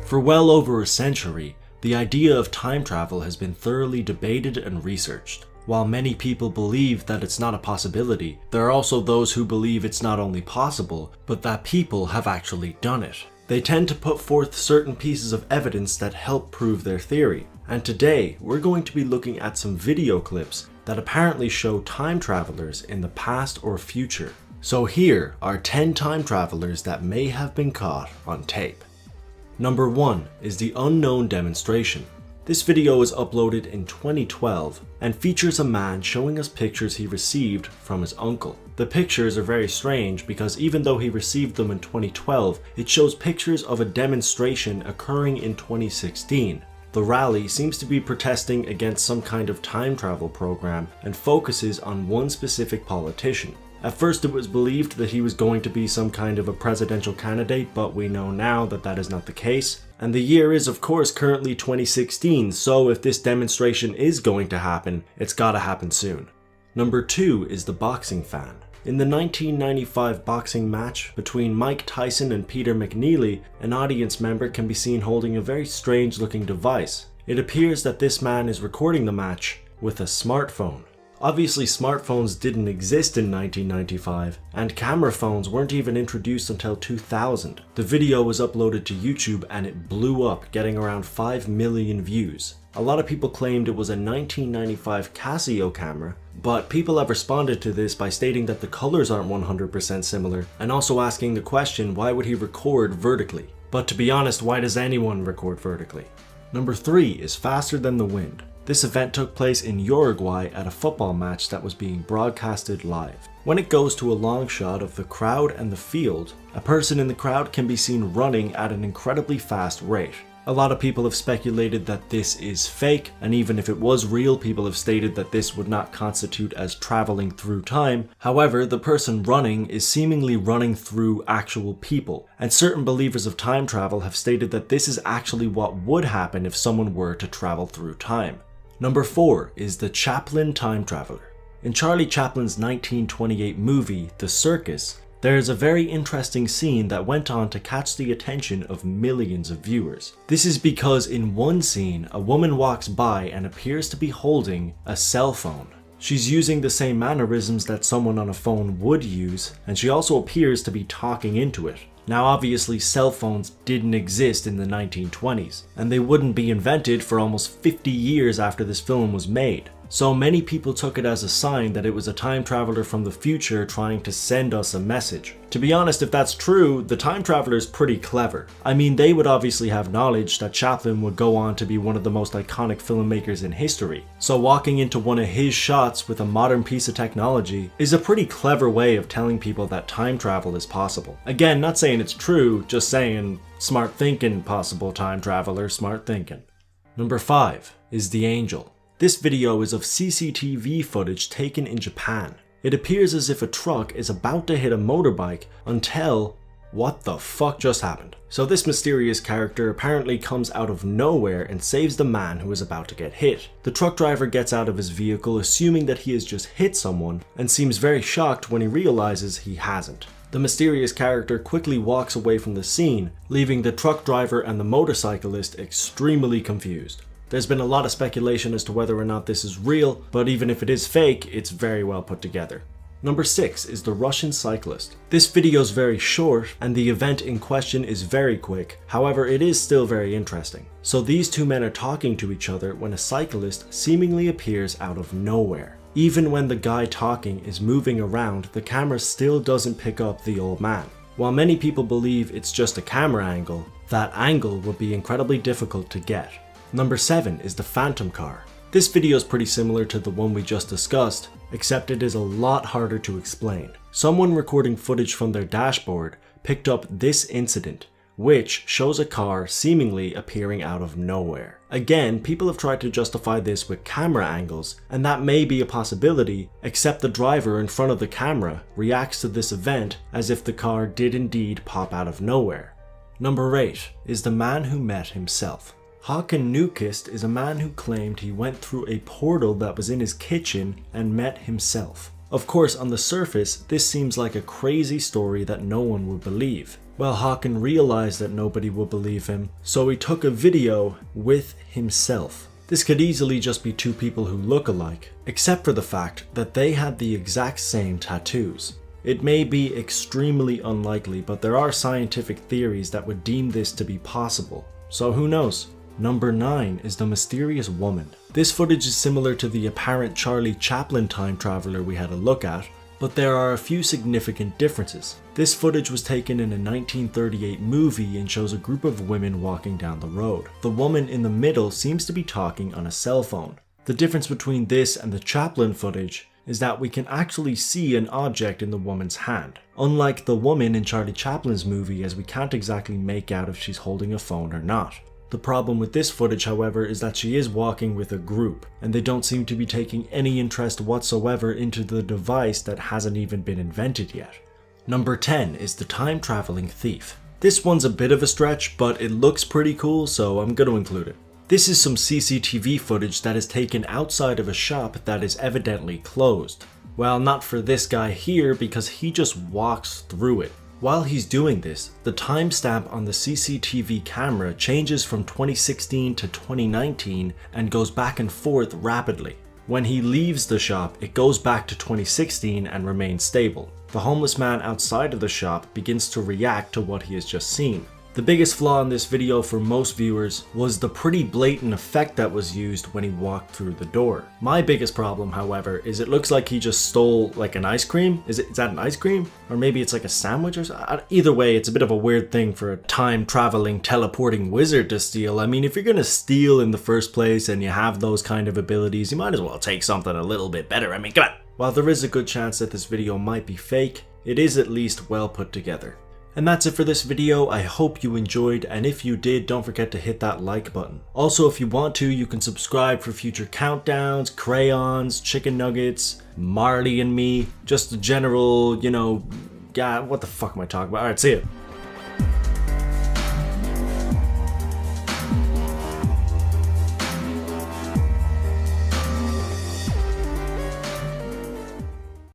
For well over a century, the idea of time travel has been thoroughly debated and researched. While many people believe that it's not a possibility, there are also those who believe it's not only possible, but that people have actually done it. They tend to put forth certain pieces of evidence that help prove their theory. And today, we're going to be looking at some video clips that apparently show time travelers in the past or future. So here are 10 time travelers that may have been caught on tape. Number 1 is the unknown demonstration. This video was uploaded in 2012 and features a man showing us pictures he received from his uncle. The pictures are very strange because even though he received them in 2012, it shows pictures of a demonstration occurring in 2016. The rally seems to be protesting against some kind of time travel program and focuses on one specific politician. At first it was believed that he was going to be some kind of a presidential candidate, but we know now that that is not the case. And the year is of course currently 2016, so if this demonstration is going to happen, it's gotta happen soon. Number 2 is the boxing fan. In the 1995 boxing match between Mike Tyson and Peter McNeely, an audience member can be seen holding a very strange looking device. It appears that this man is recording the match with a smartphone. Obviously smartphones didn't exist in 1995, and camera phones weren't even introduced until 2000. The video was uploaded to YouTube and it blew up, getting around 5 million views. A lot of people claimed it was a 1995 Casio camera, but people have responded to this by stating that the colors aren't 100% similar, and also asking the question, why would he record vertically? But to be honest, why does anyone record vertically? Number 3 is faster than the wind. This event took place in Uruguay at a football match that was being broadcasted live. When it goes to a long shot of the crowd and the field, a person in the crowd can be seen running at an incredibly fast rate. A lot of people have speculated that this is fake, and even if it was real, people have stated that this would not constitute as traveling through time. However, the person running is seemingly running through actual people, and certain believers of time travel have stated that this is actually what would happen if someone were to travel through time. Number 4 is the Chaplin time traveler. In Charlie Chaplin's 1928 movie, The Circus, there is a very interesting scene that went on to catch the attention of millions of viewers. This is because in one scene, a woman walks by and appears to be holding a cell phone. She's using the same mannerisms that someone on a phone would use, and she also appears to be talking into it. Now obviously cell phones didn't exist in the 1920s, and they wouldn't be invented for almost 50 years after this film was made. So many people took it as a sign that it was a time traveler from the future trying to send us a message. To be honest, if that's true, the time traveler is pretty clever. I mean, they would obviously have knowledge that Chaplin would go on to be one of the most iconic filmmakers in history. So walking into one of his shots with a modern piece of technology is a pretty clever way of telling people that time travel is possible. Again, not saying it's true, just saying smart thinking, possible time traveler, smart thinking. Number 5 is the Angel. This video is of CCTV footage taken in Japan. It appears as if a truck is about to hit a motorbike until what the fuck just happened? So this mysterious character apparently comes out of nowhere and saves the man who is about to get hit. The truck driver gets out of his vehicle assuming that he has just hit someone and seems very shocked when he realizes he hasn't. The mysterious character quickly walks away from the scene, leaving the truck driver and the motorcyclist extremely confused. There's been a lot of speculation as to whether or not this is real, but even if it is fake, it's very well put together. Number 6 is the Russian cyclist. This video is very short and the event in question is very quick, however it is still very interesting. So these two men are talking to each other when a cyclist seemingly appears out of nowhere. Even when the guy talking is moving around, the camera still doesn't pick up the old man. While many people believe it's just a camera angle, that angle will be incredibly difficult to get. Number 7 is the Phantom car. This video is pretty similar to the one we just discussed, except it is a lot harder to explain. Someone recording footage from their dashboard picked up this incident, which shows a car seemingly appearing out of nowhere. Again, people have tried to justify this with camera angles, and that may be a possibility, except the driver in front of the camera reacts to this event as if the car did indeed pop out of nowhere. Number 8 is the man who met himself. Håkan Nykvist is a man who claimed he went through a portal that was in his kitchen and met himself. Of course, on the surface, this seems like a crazy story that no one would believe. Well, Hawken realized that nobody would believe him, so he took a video with himself. This could easily just be two people who look alike, except for the fact that they had the exact same tattoos. It may be extremely unlikely, but there are scientific theories that would deem this to be possible. So who knows? Number 9 is the mysterious woman. This footage is similar to the apparent Charlie Chaplin time traveler we had a look at, but there are a few significant differences. This footage was taken in a 1938 movie and shows a group of women walking down the road. The woman in the middle seems to be talking on a cell phone. The difference between this and the Chaplin footage is that we can actually see an object in the woman's hand. Unlike the woman in Charlie Chaplin's movie, as we can't exactly make out if she's holding a phone or not. The problem with this footage, however, is that she is walking with a group, and they don't seem to be taking any interest whatsoever into the device that hasn't even been invented yet. Number 10 is the time traveling thief. This one's a bit of a stretch, but it looks pretty cool, so I'm going to include it. This is some CCTV footage that is taken outside of a shop that is evidently closed. Well, not for this guy here, because he just walks through it. While he's doing this, the timestamp on the CCTV camera changes from 2016 to 2019 and goes back and forth rapidly. When he leaves the shop, it goes back to 2016 and remains stable. The homeless man outside of the shop begins to react to what he has just seen. The biggest flaw in this video for most viewers was the pretty blatant effect that was used when he walked through the door. My biggest problem, however, is it looks like he just stole like an ice cream. Is that an ice cream? Or maybe it's like a sandwich or something? Either way, it's a bit of a weird thing for a time-traveling, teleporting wizard to steal. I mean, if you're gonna steal in the first place and you have those kind of abilities, you might as well take something a little bit better. I mean, come on! While there is a good chance that this video might be fake, it is at least well put together. And that's it for this video. I hope you enjoyed, and if you did, don't forget to hit that like button. Also, if you want to, you can subscribe for future countdowns, crayons, chicken nuggets, Marley and me, just a general, what the fuck am I talking about? Alright, see ya.